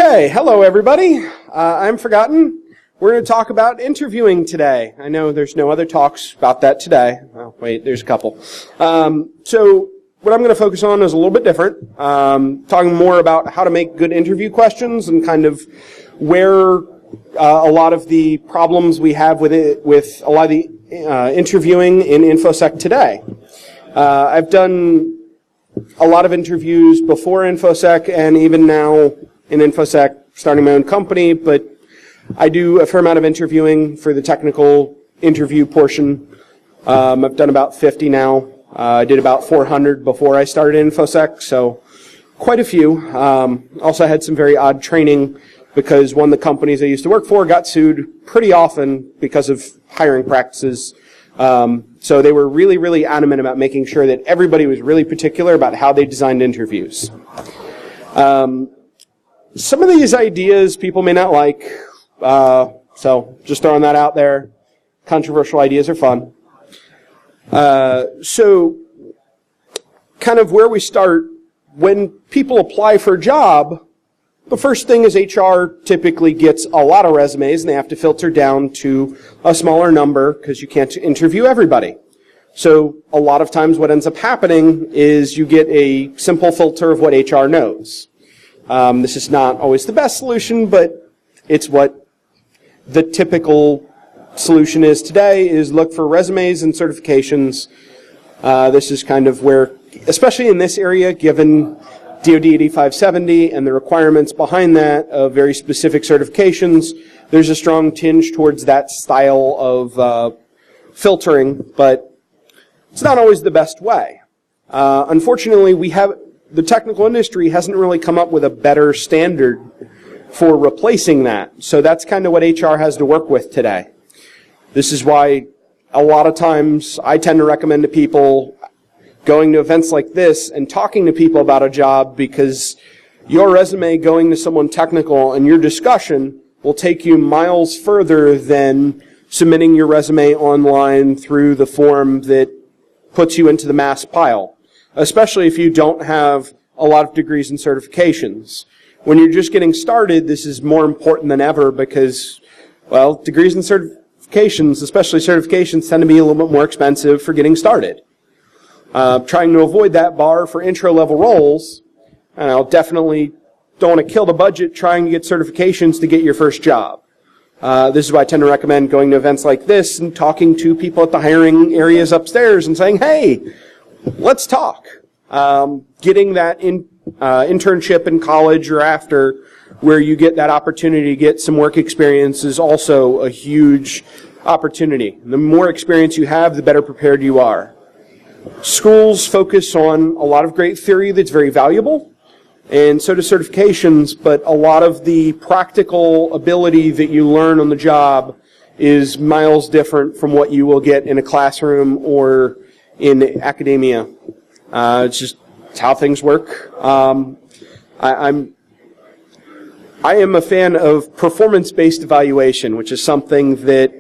Okay, hello everybody. I'm Forgotten. We're going to talk about interviewing today. I know there's no other talks about that today. Oh, wait, there's a couple. So what I'm going to focus on is a little bit different. Talking more about how to make good interview questions and kind of where a lot of the problems we have with a lot of the interviewing in InfoSec today. I've done a lot of interviews before InfoSec and even now in InfoSec, starting my own company, but I do a fair amount of interviewing for the technical interview portion. I've done about 50 now. I did about 400 before I started InfoSec, so quite a few. Also had some very odd training because one of the companies I used to work for got sued pretty often because of hiring practices. So they were really, really adamant about making sure that everybody was really particular about how they designed interviews. Some of these ideas people may not like, so just throwing that out there. Controversial ideas are fun. So kind of where we start, when people apply for a job, the first thing is HR typically gets a lot of resumes and they have to filter down to a smaller number because you can't interview everybody. So a lot of times what ends up happening is you get a simple filter of what HR knows. This is not always the best solution, but it's what the typical solution is today, is look for resumes and certifications. This is kind of where, especially in this area, given DoD 8570 and the requirements behind that of very specific certifications, there's a strong tinge towards that style of filtering, but it's not always the best way. Unfortunately, the technical industry hasn't really come up with a better standard for replacing that. So that's kind of what HR has to work with today. This is why a lot of times I tend to recommend to people going to events like this and talking to people about a job, because your resume going to someone technical and your discussion will take you miles further than submitting your resume online through the form that puts you into the mass pile, especially if you don't have a lot of degrees and certifications. When you're just getting started, this is more important than ever because, well, degrees and certifications, especially certifications, tend to be a little bit more expensive for getting started. Trying to avoid that bar for intro-level roles, definitely don't want to kill the budget trying to get certifications to get your first job. This is why I tend to recommend going to events like this and talking to people at the hiring areas upstairs and saying, hey, let's talk. Getting that internship in college or after where you get that opportunity to get some work experience is also a huge opportunity. The more experience you have, the better prepared you are. Schools focus on a lot of great theory that's very valuable, and so do certifications, but a lot of the practical ability that you learn on the job is miles different from what you will get in a classroom or in academia. It's how things work. I am a fan of performance-based evaluation, which is something that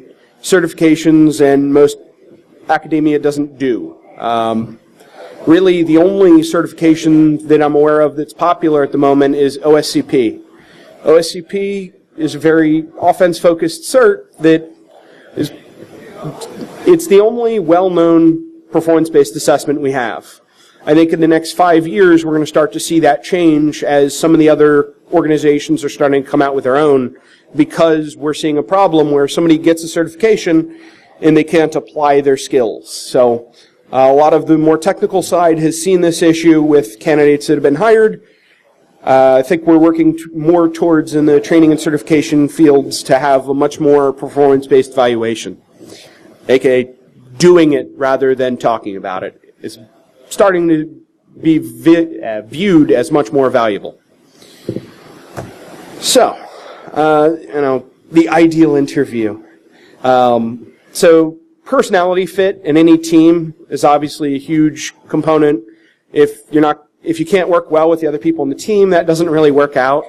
certifications and most academia doesn't do. Really, the only certification that I'm aware of that's popular at the moment is OSCP. OSCP is a very offense-focused cert that it's the only well-known performance-based assessment we have. I think in the next 5 years, we're going to start to see that change as some of the other organizations are starting to come out with their own, because we're seeing a problem where somebody gets a certification and they can't apply their skills. So a lot of the more technical side has seen this issue with candidates that have been hired. I think we're working more towards in the training and certification fields to have a much more performance-based evaluation, aka doing it rather than talking about it. It's starting to be viewed as much more valuable. So, the ideal interview. So personality fit in any team is obviously a huge component. If you can't work well with the other people in the team, that doesn't really work out.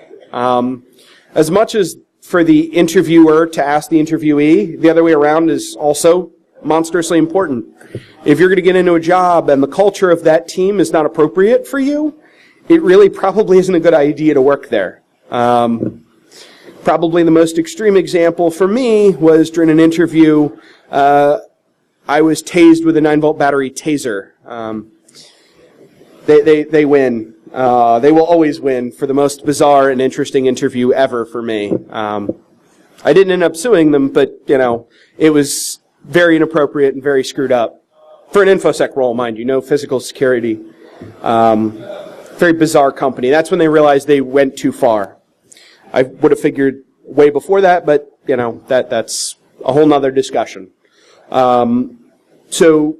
As much as for the interviewer to ask the interviewee, the other way around is also monstrously important. If you're going to get into a job and the culture of that team is not appropriate for you, it really probably isn't a good idea to work there. Probably the most extreme example for me was during an interview. I was tased with a 9-volt battery taser. They win. They will always win for the most bizarre and interesting interview ever for me. I didn't end up suing them, but, it was very inappropriate and very screwed up. For an InfoSec role, mind you, no physical security. Very bizarre company. That's when they realized they went too far. I would have figured way before that, but, that's a whole nother discussion. So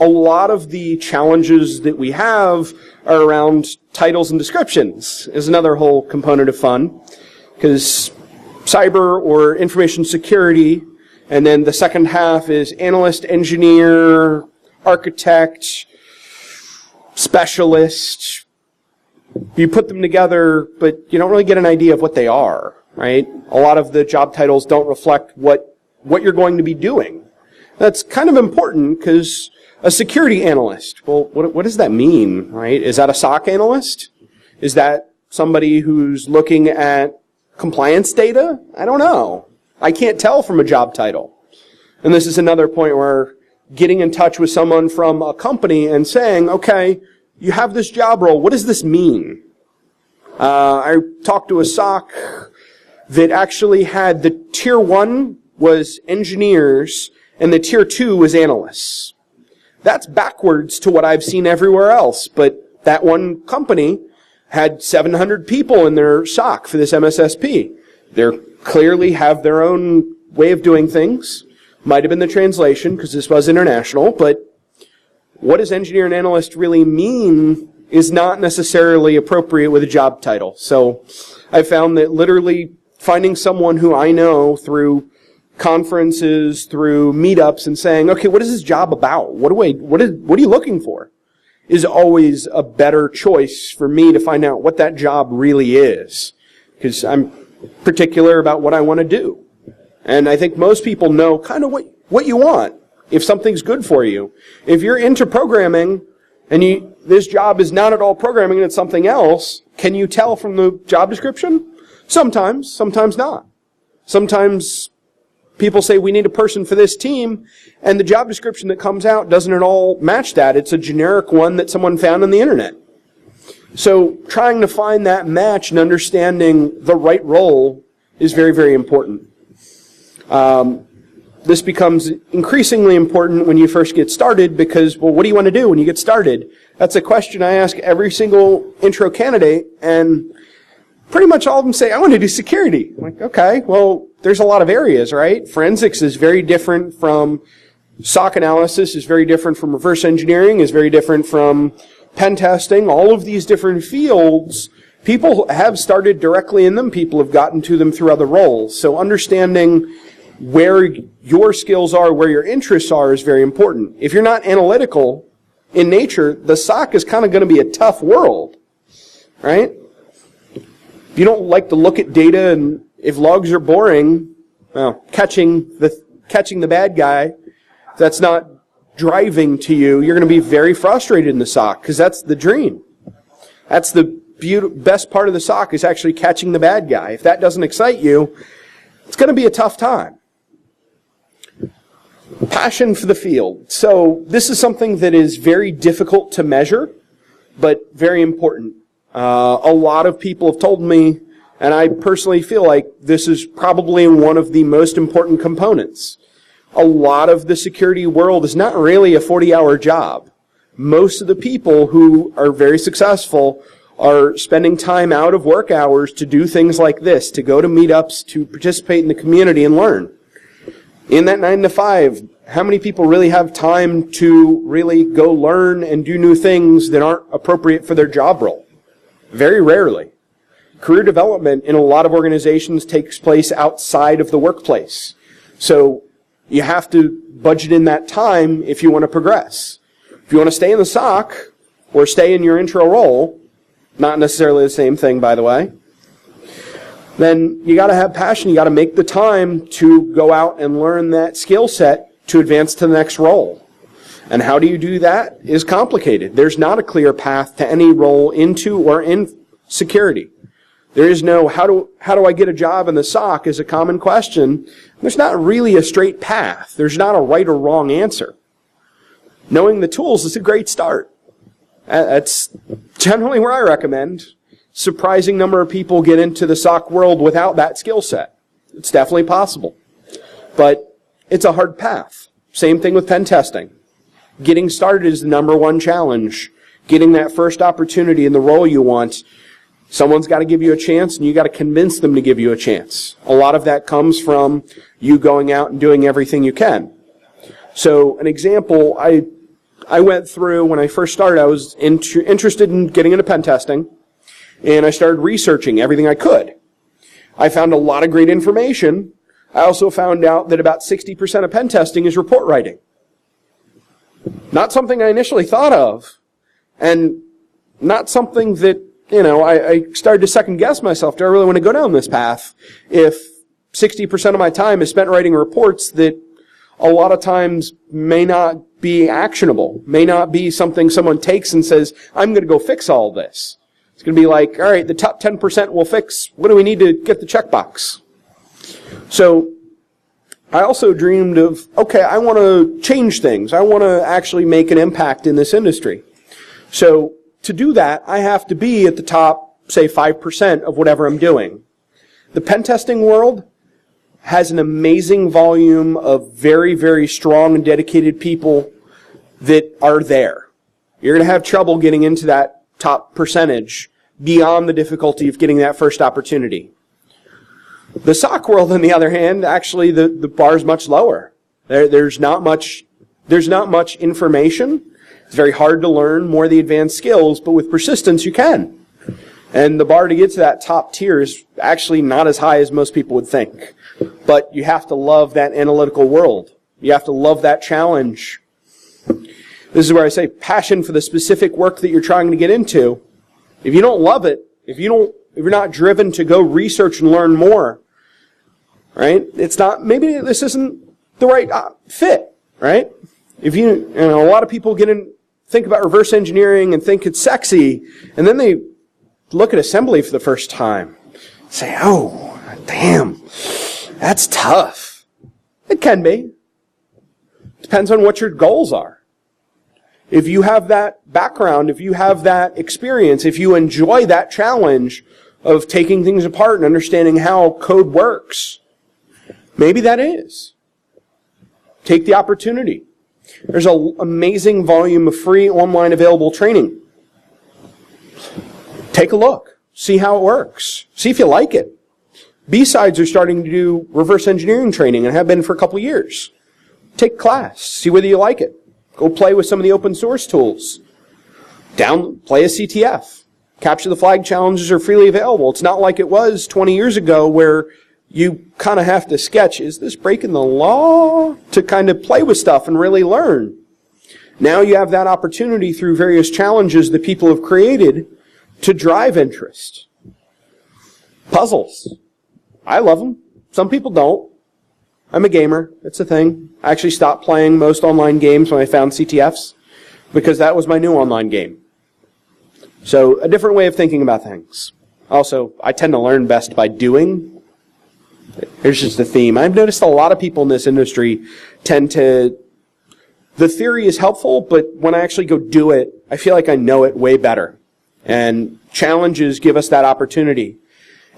a lot of the challenges that we have are around titles and descriptions is another whole component of fun, because cyber or information security, and then the second half is analyst, engineer, architect, specialist. You put them together, but you don't really get an idea of what they are, right? A lot of the job titles don't reflect what you're going to be doing. That's kind of important, because a security analyst, well, what does that mean, right? Is that a SOC analyst? Is that somebody who's looking at compliance data? I don't know. I can't tell from a job title. And this is another point where getting in touch with someone from a company and saying, okay, you have this job role. What does this mean? I talked to a SOC that actually had the tier 1 was engineers and the tier 2 was analysts. That's backwards to what I've seen everywhere else, but that one company had 700 people in their SOC for this MSSP. They clearly have their own way of doing things. Might have been the translation, because this was international, but what does engineer and analyst really mean is not necessarily appropriate with a job title. So I found that literally finding someone who I know through conferences, through meetups, and saying, okay, what is this job about? What are you looking for? Is always a better choice for me to find out what that job really is. Because I'm particular about what I want to do. And I think most people know kind of what you want, if something's good for you. If you're into programming, and this job is not at all programming and it's something else, can you tell from the job description? Sometimes not. Sometimes people say we need a person for this team, and the job description that comes out doesn't at all match that. It's a generic one that someone found on the internet. So trying to find that match and understanding the right role is very, very important. This becomes increasingly important when you first get started because, well, what do you want to do when you get started? That's a question I ask every single intro candidate, and pretty much all of them say, I want to do security. I'm like, okay, well, there's a lot of areas, right? Forensics is very different from SOC analysis, is very different from reverse engineering, is very different from pen testing. All of these different fields, people have started directly in them. People have gotten to them through other roles. So understanding where your skills are, where your interests are, is very important. If you're not analytical in nature, the SOC is kind of going to be a tough world, right? If you don't like to look at data, and if logs are boring, well, catching the bad guy, that's not driving to you, you're going to be very frustrated in the SOC, because that's the dream. That's the best part of the SOC, is actually catching the bad guy. If that doesn't excite you, it's going to be a tough time. Passion for the field. So this is something that is very difficult to measure, but very important. A lot of people have told me, and I personally feel like this is probably one of the most important components. A lot of the security world is not really a 40-hour job. Most of the people who are very successful are spending time out of work hours to do things like this, to go to meetups, to participate in the community and learn. In that 9 to 5, how many people really have time to really go learn and do new things that aren't appropriate for their job role? Very rarely. Career development in a lot of organizations takes place outside of the workplace. So you have to budget in that time if you want to progress. If you want to stay in the SOC or stay in your intro role, not necessarily the same thing, by the way, then you got to have passion. You got to make the time to go out and learn that skill set to advance to the next role. And how do you do that is complicated. There's not a clear path to any role into or in security. There is no how do I get a job in the SOC is a common question. There's not really a straight path. There's not a right or wrong answer. Knowing the tools is a great start. That's generally where I recommend. Surprising number of people get into the SOC world without that skill set. It's definitely possible. But it's a hard path. Same thing with pen testing. Getting started is the number one challenge. Getting that first opportunity in the role you want, someone's got to give you a chance, and you got to convince them to give you a chance. A lot of that comes from you going out and doing everything you can. So an example, I went through, when I first started, I was interested in getting into pen testing, and I started researching everything I could. I found a lot of great information. I also found out that about 60% of pen testing is report writing. Not something I initially thought of, and not something that, I started to second guess myself. Do I really want to go down this path if 60% of my time is spent writing reports that a lot of times may not be actionable, may not be something someone takes and says, I'm going to go fix all this. It's going to be like, all right, the top 10% will fix, what do we need to get the checkbox? So I also dreamed of, okay, I want to change things. I want to actually make an impact in this industry. So to do that, I have to be at the top, say, 5% of whatever I'm doing. The pen testing world has an amazing volume of very, very strong and dedicated people that are there. You're going to have trouble getting into that top percentage beyond the difficulty of getting that first opportunity. The SOC world, on the other hand, actually the bar is much lower. There's not much information. It's very hard to learn more of the advanced skills, but with persistence you can. And the bar to get to that top tier is actually not as high as most people would think. But you have to love that analytical world. You have to love that challenge. This is where I say passion for the specific work that you're trying to get into. If you don't love it, if you're not driven to go research and learn more, right? Maybe this isn't the right fit, right? If a lot of people think about reverse engineering and think it's sexy, and then they look at assembly for the first time, say, oh, damn, that's tough. It can be. Depends on what your goals are. If you have that background, if you have that experience, if you enjoy that challenge of taking things apart and understanding how code works, maybe that is. Take the opportunity. There's an amazing volume of free online available training. Take a look. See how it works. See if you like it. BSides are starting to do reverse engineering training and have been for a couple of years. Take a class. See whether you like it. Go play with some of the open source tools. Play a CTF. Capture the flag challenges are freely available. It's not like it was 20 years ago where you kind of have to sketch, is this breaking the law? To kind of play with stuff and really learn. Now you have that opportunity through various challenges that people have created to drive interest. Puzzles. I love them. Some people don't. I'm a gamer. It's a thing. I actually stopped playing most online games when I found CTFs because that was my new online game. So a different way of thinking about things. Also, I tend to learn best by doing. Here's just a theme. I've noticed a lot of people in this industry the theory is helpful, but when I actually go do it, I feel like I know it way better. And challenges give us that opportunity.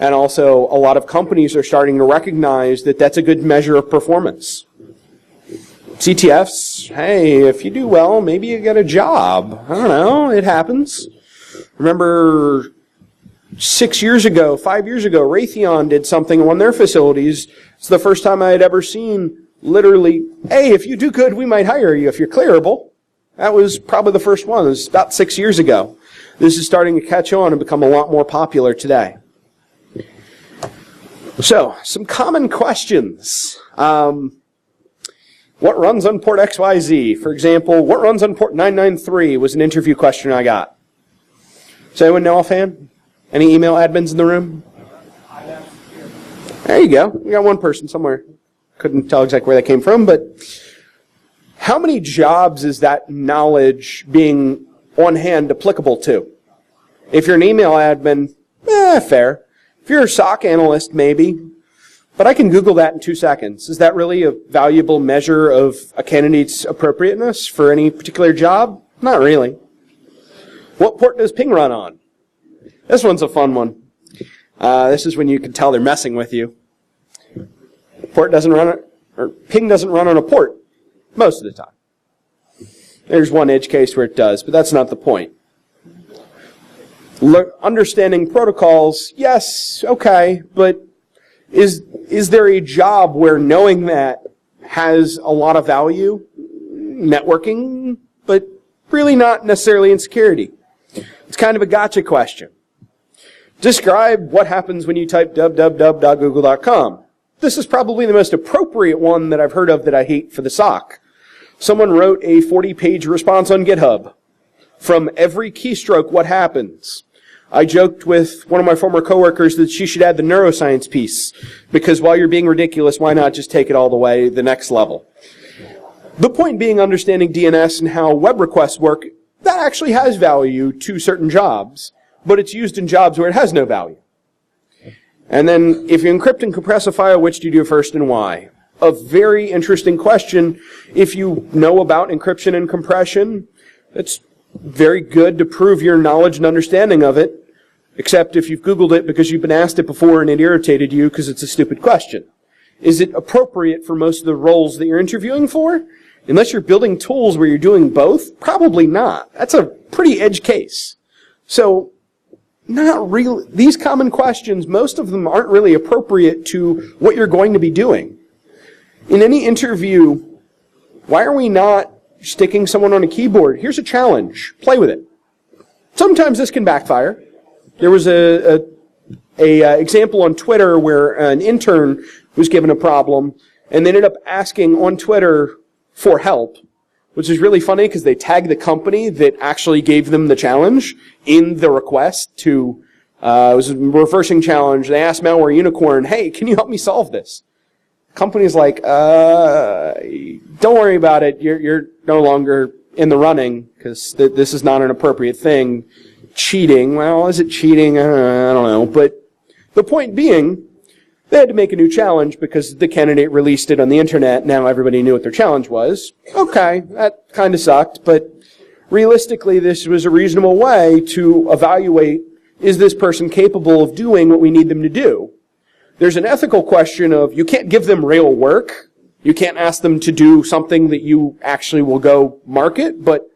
And also, a lot of companies are starting to recognize that that's a good measure of performance. CTFs, hey, if you do well, maybe you get a job. I don't know, it happens. Remember 5 years ago, Raytheon did something in one of their facilities. It's the first time I had ever seen, literally, hey, if you do good, we might hire you if you're clearable. That was probably the first one. It was about 6 years ago. This is starting to catch on and become a lot more popular today. So, some common questions. What runs on port XYZ? For example, what runs on port 993 was an interview question I got. Does anyone know offhand? Any email admins in the room? There you go. We got one person somewhere. Couldn't tell exactly where that came from, but how many jobs is that knowledge being on hand applicable to? If you're an email admin, fair. If you're a SOC analyst, maybe. But I can Google that in 2 seconds. Is that really a valuable measure of a candidate's appropriateness for any particular job? Not really. What port does ping run on? This one's a fun one. This is when you can tell they're messing with you. Port doesn't run, or ping doesn't run on a port most of the time. There's one edge case where it does, but that's not the point. Understanding protocols, yes, okay, but is there a job where knowing that has a lot of value? Networking, but really not necessarily in security. It's kind of a gotcha question. Describe what happens when you type www.google.com. This is probably the most appropriate one that I've heard of that I hate for the SOC. Someone wrote a 40-page response on GitHub. From every keystroke, what happens? I joked with one of my former coworkers that she should add the neuroscience piece, because while you're being ridiculous, why not just take it all the way to the next level? The point being understanding DNS and how web requests work, that actually has value to certain jobs, but it's used in jobs where it has no value. And then, if you encrypt and compress a file, which do you do first and why? A very interesting question. If you know about encryption and compression, it's very good to prove your knowledge and understanding of it, except if you've Googled it because you've been asked it before and it irritated you because it's a stupid question. Is it appropriate for most of the roles that you're interviewing for? Unless you're building tools where you're doing both, probably not. That's a pretty edge case. So, not really. These common questions, most of them aren't really appropriate to what you're going to be doing. In any interview, why are we not sticking someone on a keyboard? Here's a challenge. Play with it. Sometimes this can backfire. There was a example on Twitter where an intern was given a problem and they ended up asking on Twitter for help, which is really funny because they tagged the company that actually gave them the challenge in the request to, it was a reversing challenge. They asked Malware Unicorn, hey, can you help me solve this? The company's like, don't worry about it. You're no longer in the running because this is not an appropriate thing. Cheating, well, is it cheating? I don't know. But the point being, they had to make a new challenge because the candidate released it on the internet. Now everybody knew what their challenge was. Okay, that kind of sucked, but realistically, this was a reasonable way to evaluate, is this person capable of doing what we need them to do? There's an ethical question of, you can't give them real work. You can't ask them to do something that you actually will go market, but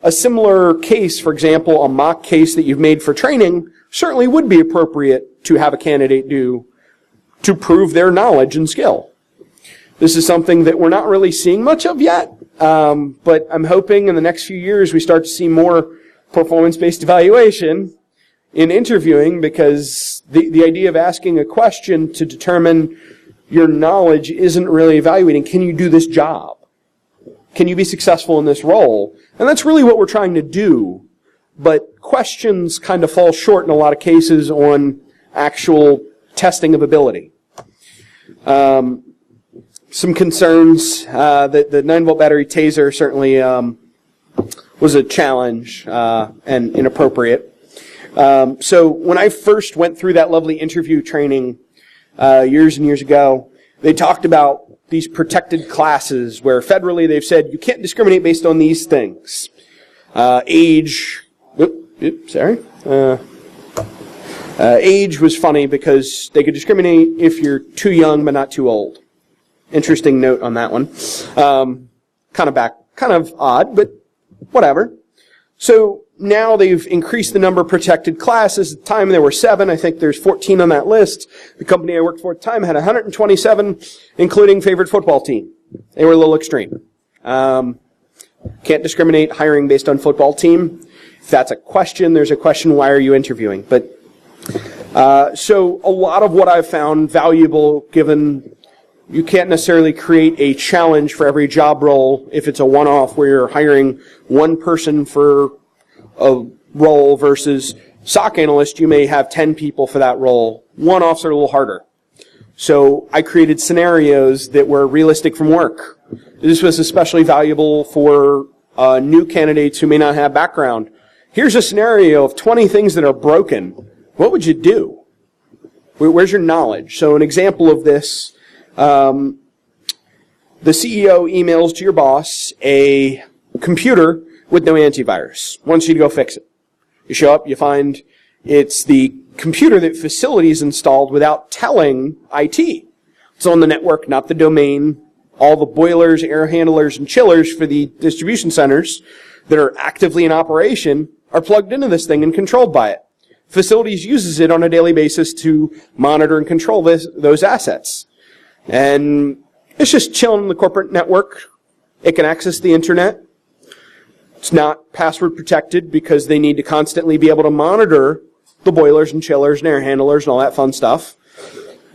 a similar case, for example, a mock case that you've made for training, certainly would be appropriate to have a candidate do to prove their knowledge and skill. This is something that we're not really seeing much of yet, but I'm hoping in the next few years we start to see more performance-based evaluation in interviewing, because the idea of asking a question to determine your knowledge isn't really evaluating, can you do this job? Can you be successful in this role? And that's really what we're trying to do, but questions kind of fall short in a lot of cases on actual testing of ability. Some concerns, that the 9-volt battery taser certainly was a challenge and inappropriate. So when I first went through that lovely interview training years and years ago, they talked about these protected classes where federally they've said you can't discriminate based on these things. Age, age was funny because they could discriminate if you're too young but not too old. Interesting note on that one. Kind of odd, but whatever. So now they've increased the number of protected classes. At the time there were 7. I think there's 14 on that list. The company I worked for at the time had 127, including favorite football team. They were a little extreme. Can't discriminate hiring based on football team. If that's a question, there's a question, why are you interviewing? But so a lot of what I've found valuable, given you can't necessarily create a challenge for every job role if it's a one-off where you're hiring one person for a role versus SOC analyst, you may have 10 people for that role. One-offs are a little harder. So I created scenarios that were realistic from work. This was especially valuable for new candidates who may not have background. Here's a scenario of 20 things that are broken. What would you do? Where's your knowledge? So an example of this, the CEO emails to your boss a computer with no antivirus, wants you to go fix it. You show up, you find it's the computer that facilities installed without telling IT. It's on the network, not the domain. All the boilers, air handlers, and chillers for the distribution centers that are actively in operation are plugged into this thing and controlled by it. Facilities uses it on a daily basis to monitor and control those assets. And it's just chilling in the corporate network. It can access the internet. It's not password protected because they need to constantly be able to monitor the boilers and chillers and air handlers and all that fun stuff.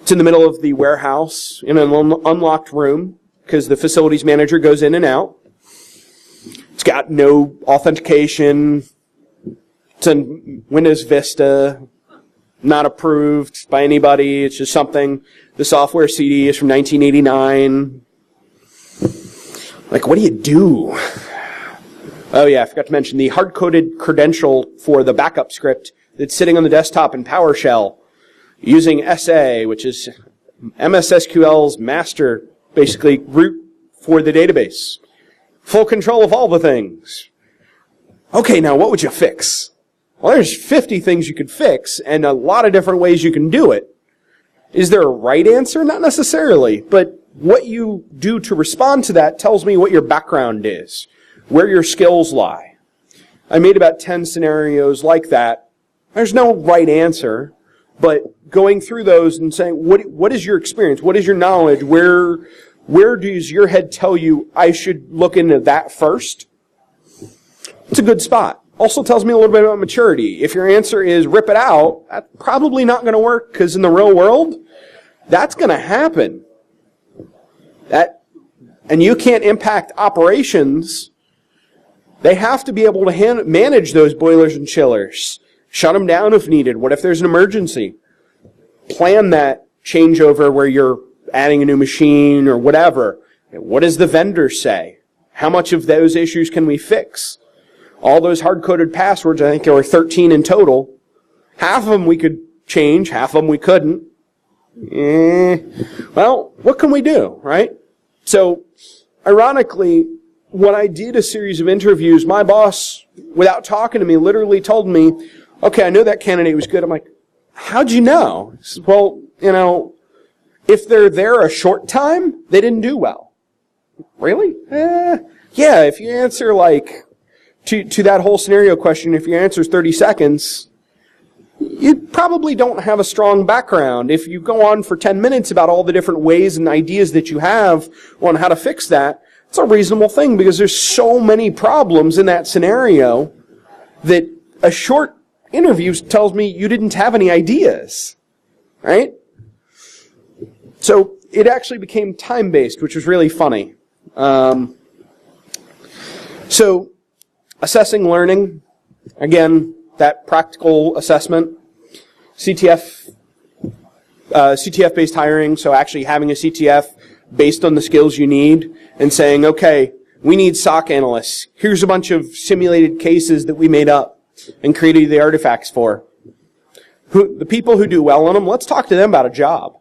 It's in the middle of the warehouse in an unlocked room because the facilities manager goes in and out. It's got no authentication. It's in Windows Vista, not approved by anybody. It's just something. The software CD is from 1989. Like, what do you do? Oh yeah, I forgot to mention the hard-coded credential for the backup script that's sitting on the desktop in PowerShell using SA, which is MS SQL's master, basically, root for the database. Full control of all the things. Okay, now what would you fix? Well, there's 50 things you could fix and a lot of different ways you can do it. Is there a right answer? Not necessarily, but what you do to respond to that tells me what your background is, where your skills lie. I made about 10 scenarios like that. There's no right answer, but going through those and saying, what is your experience? What is your knowledge? Where does your head tell you I should look into that first? It's a good spot. Also tells me a little bit about maturity. If your answer is rip it out, that's probably not going to work because in the real world, that's going to happen. And you can't impact operations. They have to be able to manage those boilers and chillers. Shut them down if needed. What if there's an emergency? Plan that changeover where you're adding a new machine or whatever. What does the vendor say? How much of those issues can we fix? All those hard-coded passwords, I think there were 13 in total. Half of them we could change, half of them we couldn't. Well, what can we do, right? So, ironically, when I did a series of interviews, my boss, without talking to me, literally told me, okay, I know that candidate was good. I'm like, how'd you know? He says, well, if they're there a short time, they didn't do well. Really? Yeah, if you answer to that whole scenario question, if your answer is 30 seconds, you probably don't have a strong background. If you go on for 10 minutes about all the different ways and ideas that you have on how to fix that, it's a reasonable thing because there's so many problems in that scenario that a short interview tells me you didn't have any ideas, right? So it actually became time-based, which was really funny. So assessing learning, again, that practical assessment, CTF-based hiring, so actually having a CTF based on the skills you need and saying, okay, we need SOC analysts. Here's a bunch of simulated cases that we made up and created the artifacts for. The people who do well on them, let's talk to them about a job.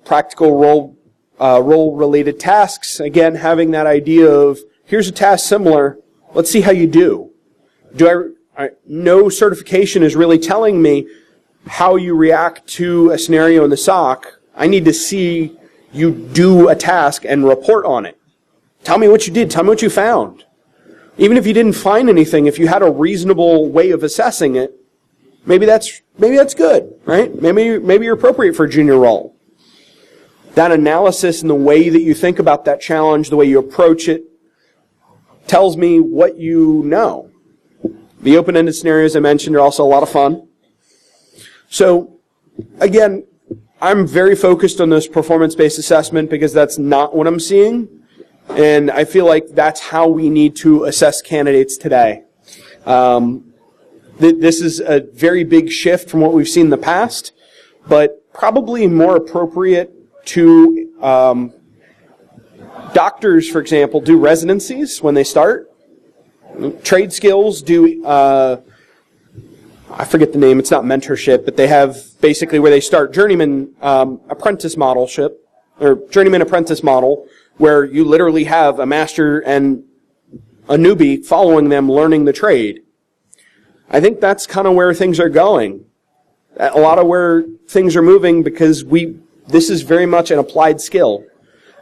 Practical role-related tasks, again, having that idea of, here's a task similar, let's see how you do. No certification is really telling me how you react to a scenario in the SOC. I need to see you do a task and report on it. Tell me what you did. Tell me what you found. Even if you didn't find anything, if you had a reasonable way of assessing it, maybe that's good, right? Maybe you're appropriate for a junior role. That analysis and the way that you think about that challenge, the way you approach it, tells me what you know. The open-ended scenarios I mentioned are also a lot of fun. So, again, I'm very focused on this performance-based assessment because that's not what I'm seeing. And I feel like that's how we need to assess candidates today. This is a very big shift from what we've seen in the past, but probably more appropriate to doctors, for example, do residencies when they start. Trade skills do I forget the name, it's not mentorship, but they have basically where they start journeyman apprentice modelship, or journeyman apprentice model, where you literally have a master and a newbie following them learning the trade. I think that's kind of where things are going. A lot of where things are moving, because this is very much an applied skill.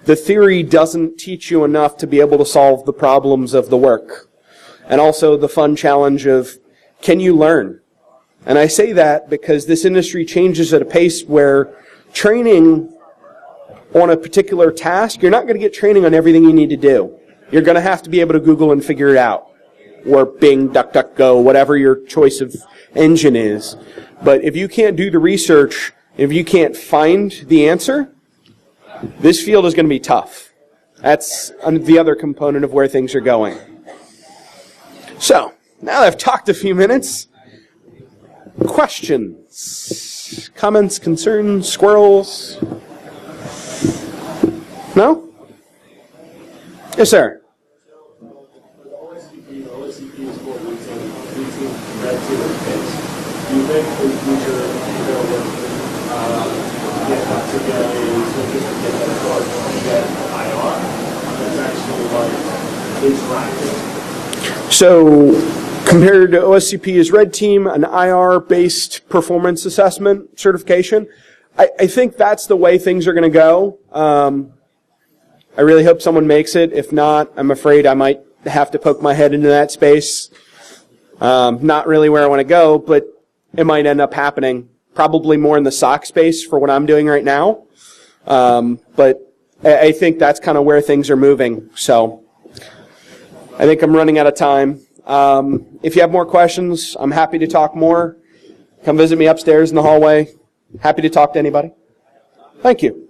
The theory doesn't teach you enough to be able to solve the problems of the work. And also the fun challenge of, can you learn? And I say that because this industry changes at a pace where training on a particular task, you're not going to get training on everything you need to do. You're going to have to be able to Google and figure it out. Or Bing, DuckDuckGo, whatever your choice of engine is. But if you can't do the research, if you can't find the answer, this field is going to be tough. That's the other component of where things are going. So, now that I've talked a few minutes, questions, comments, concerns, squirrels? No? Yes, sir. Do you think in the future there will get that together so just to get that card to get IR? It's actually like interactive. So compared to OSCP as Red Team, an IR-based performance assessment certification, I think that's the way things are going to go. I really hope someone makes it. If not, I'm afraid I might have to poke my head into that space. Not really where I want to go, but it might end up happening. Probably more in the SOC space for what I'm doing right now. But I think that's kind of where things are moving. So I think I'm running out of time. If you have more questions, I'm happy to talk more. Come visit me upstairs in the hallway. Happy to talk to anybody. Thank you.